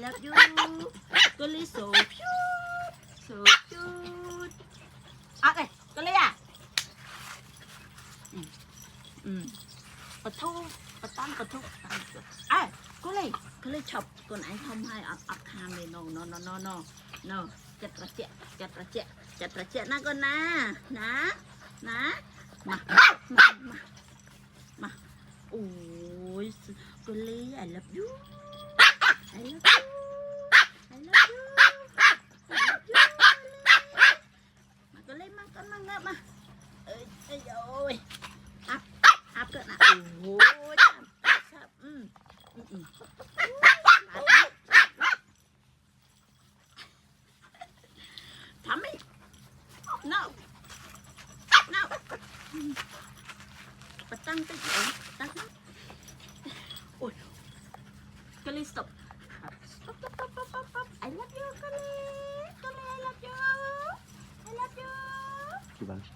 love you ก็เลย so cute so cute อ่ะเลยก็เลยอ่ะปะทูปะตั้งปะทุอ่ะก็เลยชอบคนไอ้ทำให้อับคามเลยน้องน้องจัดระเจียนะก่อนนะมาโอ้ยก็เลย I love you I love you I love youมาก็เลยมากันมาเอ้ยโอ้ยอัพเกิดนะโอ้ยชับทำไม no ปะตั้งตั้งโอ้ยก็เลย stop I love you ก็เลย I love you I love you Gimana?